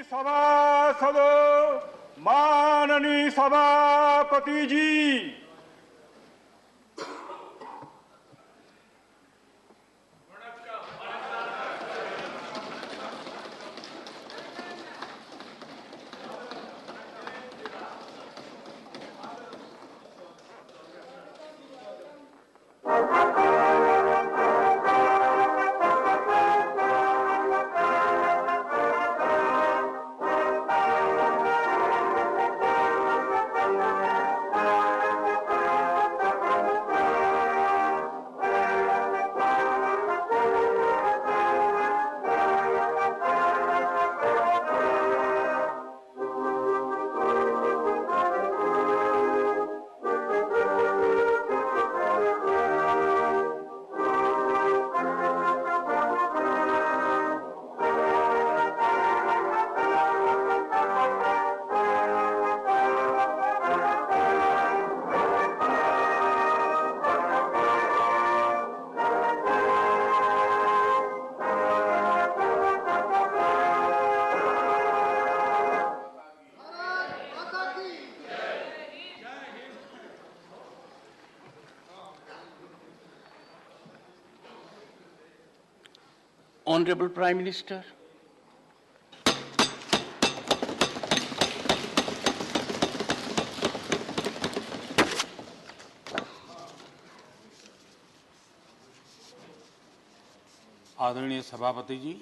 सभासदों, माननीय सभापति जी, Honorable Prime Minister, आदरणीय सभापति जी,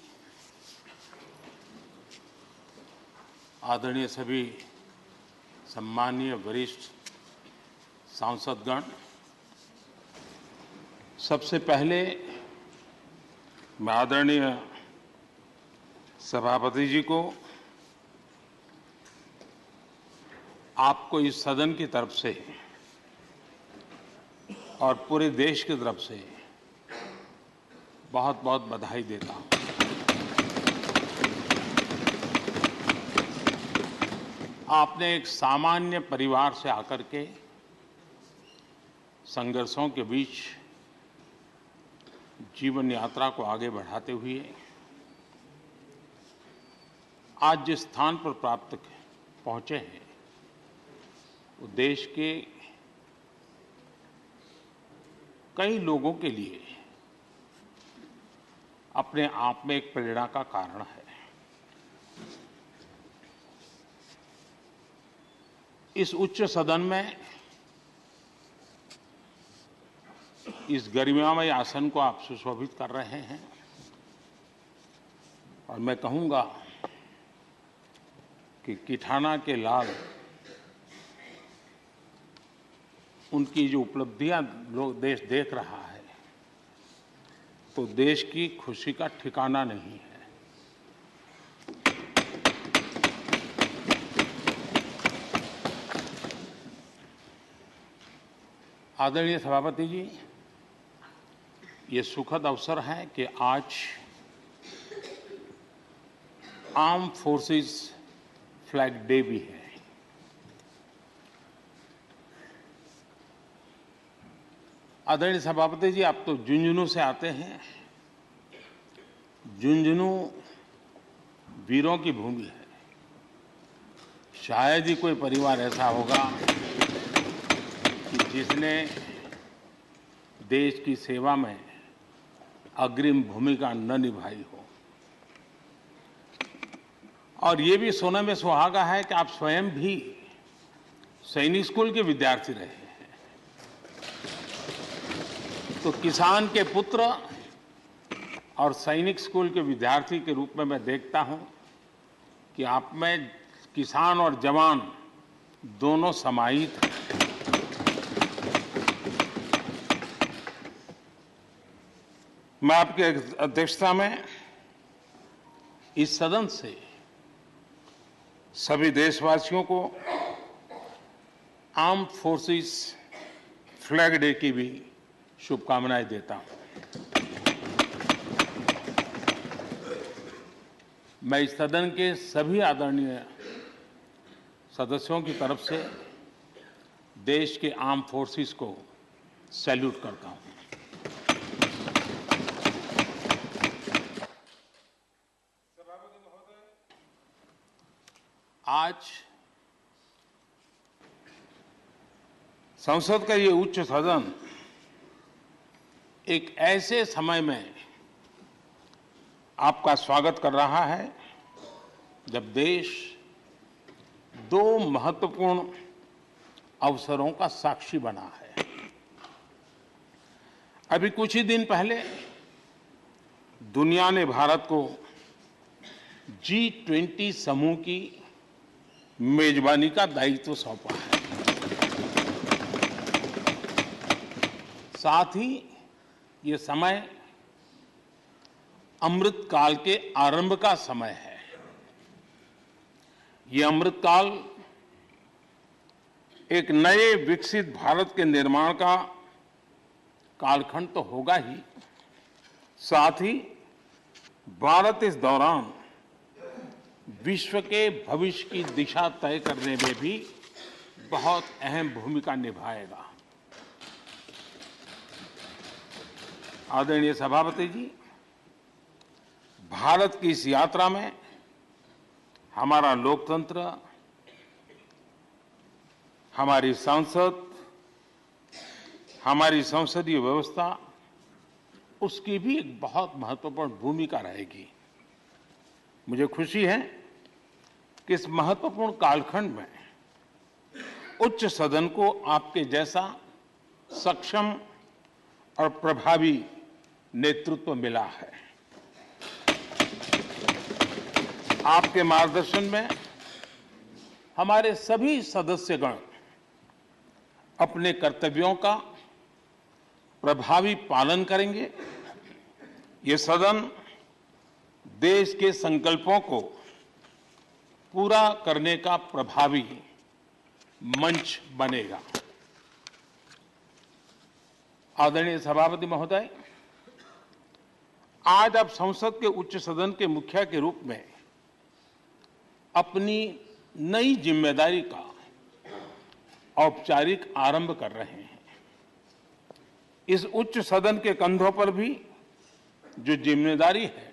आदरणीय सभी सम्माननीय वरिष्ठ सांसदगण, सबसे पहले मैं आदरणीय सभापति जी को आपको इस सदन की तरफ से और पूरे देश की तरफ से बहुत बहुत बधाई देता हूं। आपने एक सामान्य परिवार से आकर के संघर्षों के बीच जीवन यात्रा को आगे बढ़ाते हुए आज जिस स्थान पर प्राप्त पहुंचे हैं वो देश के कई लोगों के लिए अपने आप में एक प्रेरणा का कारण है। इस उच्च सदन में इस गरिमामय आसन को आप सुशोभित कर रहे हैं और मैं कहूंगा कि किठाना के लाल उनकी जो उपलब्धियां लोग देश देख रहा है तो देश की खुशी का ठिकाना नहीं है। आदरणीय सभापति जी, ये सुखद अवसर है कि आज आर्म फोर्सेस फ्लैग डे भी है। आदरणीय सभापति जी, आप तो झुंझुनू से आते हैं। झुंझुनू वीरों की भूमि है। शायद ही कोई परिवार ऐसा होगा कि जिसने देश की सेवा में अग्रिम भूमिका न निभाई हो। और ये भी सोने में सुहागा है कि आप स्वयं भी सैनिक स्कूल के विद्यार्थी रहे हैं। तो किसान के पुत्र और सैनिक स्कूल के विद्यार्थी के रूप में मैं देखता हूं कि आप में किसान और जवान दोनों समाहित हैं। मैं आपकी अध्यक्षता में इस सदन से सभी देशवासियों को आर्म फोर्सेस फ्लैग डे की भी शुभकामनाएं देता हूं। मैं इस सदन के सभी आदरणीय सदस्यों की तरफ से देश के आर्म फोर्सेस को सैल्यूट करता हूं। आज संसद का ये उच्च सदन एक ऐसे समय में आपका स्वागत कर रहा है जब देश दो महत्वपूर्ण अवसरों का साक्षी बना है। अभी कुछ ही दिन पहले दुनिया ने भारत को G20 समूह की मेजबानी का दायित्व सौंपा है। साथ ही ये समय अमृतकाल के आरंभ का समय है। ये अमृतकाल एक नए विकसित भारत के निर्माण का कालखंड तो होगा ही, साथ ही भारत इस दौरान विश्व के भविष्य की दिशा तय करने में भी बहुत अहम भूमिका निभाएगा। आदरणीय सभापति जी, भारत की इस यात्रा में हमारा लोकतंत्र, हमारी संसद, हमारी संसदीय व्यवस्था, उसकी भी एक बहुत महत्वपूर्ण भूमिका रहेगी। मुझे खुशी है कि इस महत्वपूर्ण कालखंड में उच्च सदन को आपके जैसा सक्षम और प्रभावी नेतृत्व मिला है। आपके मार्गदर्शन में हमारे सभी सदस्यगण अपने कर्तव्यों का प्रभावी पालन करेंगे। ये सदन देश के संकल्पों को पूरा करने का प्रभावी मंच बनेगा। आदरणीय सभापति महोदय, आज आप संसद के उच्च सदन के मुखिया के रूप में अपनी नई जिम्मेदारी का औपचारिक आरंभ कर रहे हैं। इस उच्च सदन के कंधों पर भी जो जिम्मेदारी है,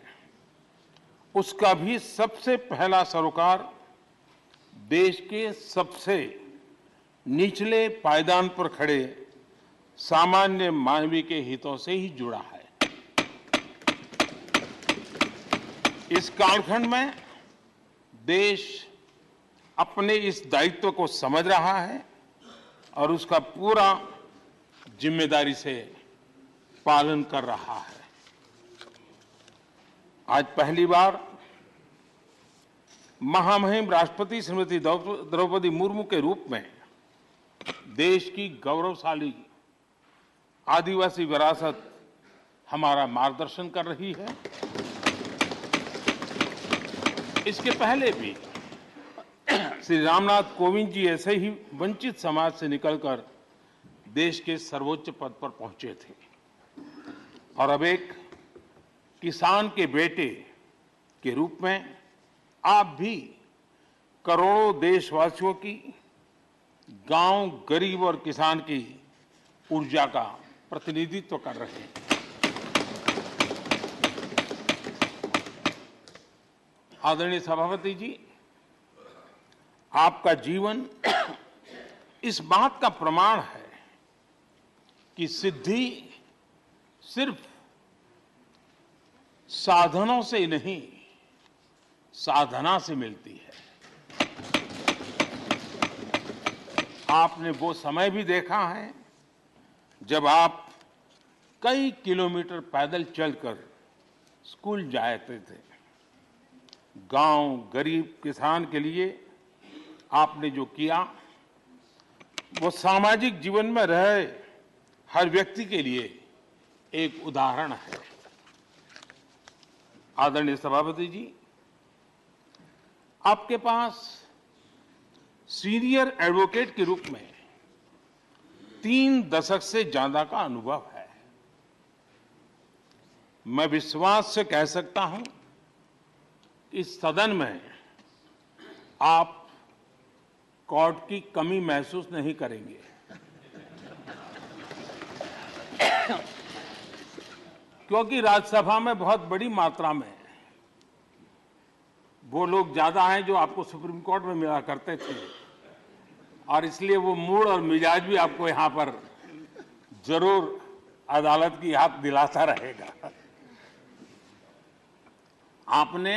उसका भी सबसे पहला सरोकार देश के सबसे निचले पायदान पर खड़े सामान्य मानवीय के हितों से ही जुड़ा है। इस कालखंड में देश अपने इस दायित्व को समझ रहा है और उसका पूरा जिम्मेदारी से पालन कर रहा है। आज पहली बार महामहिम राष्ट्रपति श्रीमती द्रौपदी मुर्मू के रूप में देश की गौरवशाली आदिवासी विरासत हमारा मार्गदर्शन कर रही है। इसके पहले भी श्री रामनाथ कोविंद जी ऐसे ही वंचित समाज से निकलकर देश के सर्वोच्च पद पर पहुंचे थे और अब एक किसान के बेटे के रूप में आप भी करोड़ों देशवासियों की, गांव, गरीब और किसान की ऊर्जा का प्रतिनिधित्व कर रहे हैं। आदरणीय सभापति जी, आपका जीवन इस बात का प्रमाण है कि सिद्धि सिर्फ साधनों से नहीं, साधना से मिलती है। आपने वो समय भी देखा है जब आप कई किलोमीटर पैदल चलकर स्कूल जाते थे। गांव, गरीब, किसान के लिए आपने जो किया वो सामाजिक जीवन में रहे हर व्यक्ति के लिए एक उदाहरण है। आदरणीय सभापति जी, आपके पास सीनियर एडवोकेट के रूप में 3 दशक से ज्यादा का अनुभव है। मैं विश्वास से कह सकता हूं कि इस सदन में आप कोर्ट की कमी महसूस नहीं करेंगे। क्योंकि राज्यसभा में बहुत बड़ी मात्रा में वो लोग ज्यादा हैं जो आपको सुप्रीम कोर्ट में मिला करते थे, और इसलिए वो मूड और मिजाज भी आपको यहाँ पर जरूर अदालत की याद दिलाता रहेगा। आपने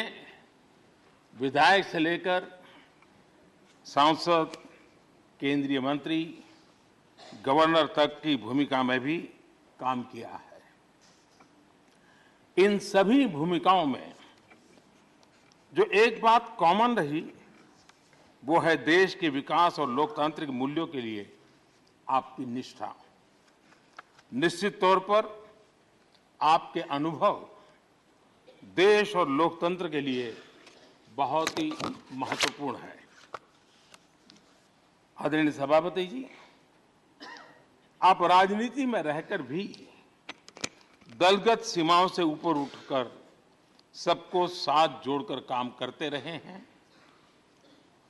विधायक से लेकर सांसद, केंद्रीय मंत्री, गवर्नर तक की भूमिका में भी काम किया है। इन सभी भूमिकाओं में जो एक बात कॉमन रही वो है देश के विकास और लोकतांत्रिक मूल्यों के लिए आपकी निष्ठा। निश्चित तौर पर आपके अनुभव देश और लोकतंत्र के लिए बहुत ही महत्वपूर्ण है। आदरणीय सभापति जी, आप राजनीति में रहकर भी दलगत सीमाओं से ऊपर उठकर सबको साथ जोड़कर काम करते रहे हैं।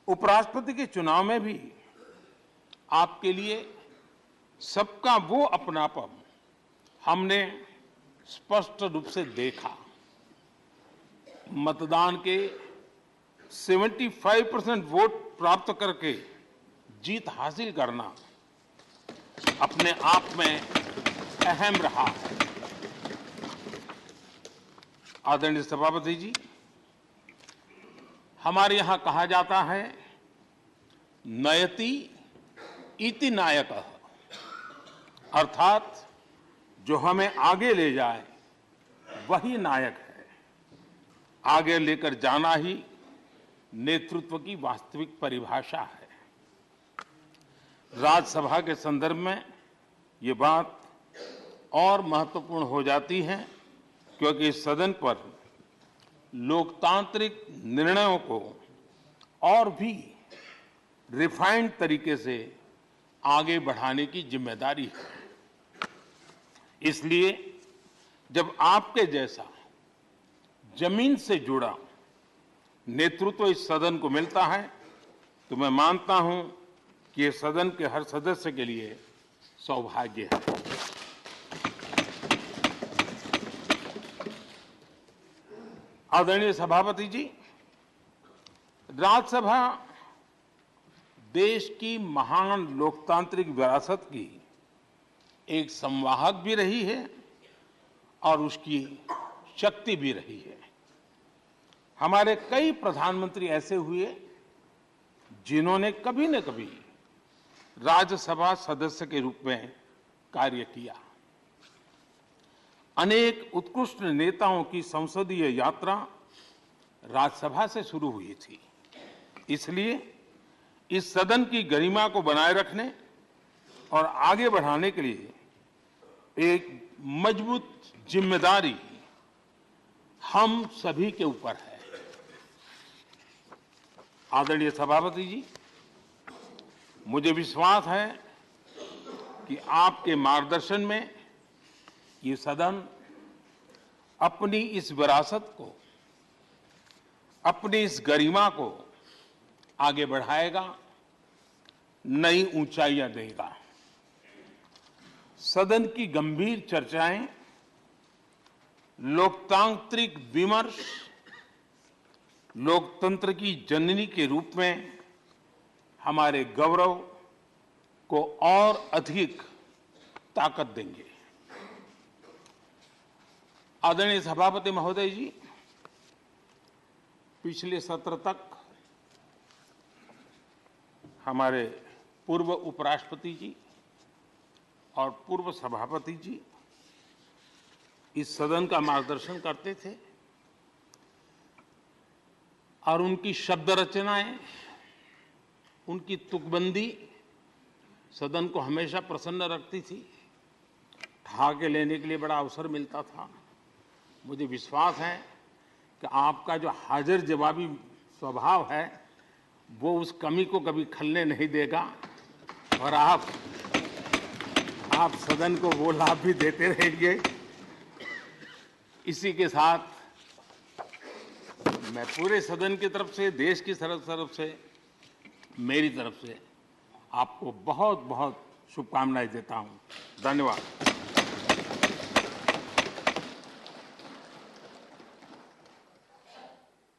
उपराष्ट्रपति के चुनाव में भी आपके लिए सबका वो अपनापन हमने स्पष्ट रूप से देखा। मतदान के 75% वोट प्राप्त करके जीत हासिल करना अपने आप में अहम रहा है। आदरणीय सभापति जी, हमारे यहां कहा जाता है नयति इति नायकः, अर्थात जो हमें आगे ले जाए वही नायक है। आगे लेकर जाना ही नेतृत्व की वास्तविक परिभाषा है। राज्यसभा के संदर्भ में ये बात और महत्वपूर्ण हो जाती है क्योंकि इस सदन पर लोकतांत्रिक निर्णयों को और भी रिफाइंड तरीके से आगे बढ़ाने की जिम्मेदारी है। इसलिए जब आपके जैसा जमीन से जुड़ा नेतृत्व इस सदन को मिलता है तो मैं मानता हूं कि ये सदन के हर सदस्य के लिए सौभाग्य है। आदरणीय सभापति जी, राज्यसभा देश की महान लोकतांत्रिक विरासत की एक संवाहक भी रही है और उसकी शक्ति भी रही है। हमारे कई प्रधानमंत्री ऐसे हुए जिन्होंने कभी न कभी राज्यसभा सदस्य के रूप में कार्य किया। अनेक उत्कृष्ट नेताओं की संसदीय यात्रा राज्यसभा से शुरू हुई थी। इसलिए इस सदन की गरिमा को बनाए रखने और आगे बढ़ाने के लिए एक मजबूत जिम्मेदारी हम सभी के ऊपर है। आदरणीय सभापति जी, मुझे विश्वास है कि आपके मार्गदर्शन में ये सदन अपनी इस विरासत को, अपनी इस गरिमा को आगे बढ़ाएगा, नई ऊंचाइयां देगा। सदन की गंभीर चर्चाएं, लोकतांत्रिक विमर्श लोकतंत्र की जननी के रूप में हमारे गौरव को और अधिक ताकत देंगे। आदरणीय सभापति महोदय जी, पिछले सत्र तक हमारे पूर्व उपराष्ट्रपति जी और पूर्व सभापति जी इस सदन का मार्गदर्शन करते थे और उनकी शब्द रचनाएं, उनकी तुकबंदी सदन को हमेशा प्रसन्न रखती थी। ठहाके लेने के लिए बड़ा अवसर मिलता था। मुझे विश्वास है कि आपका जो हाजिर जवाबी स्वभाव है वो उस कमी को कभी खलने नहीं देगा और आप सदन को वो लाभ भी देते रहेंगे। इसी के साथ मैं पूरे सदन की तरफ से, देश की तरफ से, मेरी तरफ से आपको बहुत बहुत शुभकामनाएं देता हूं। धन्यवाद।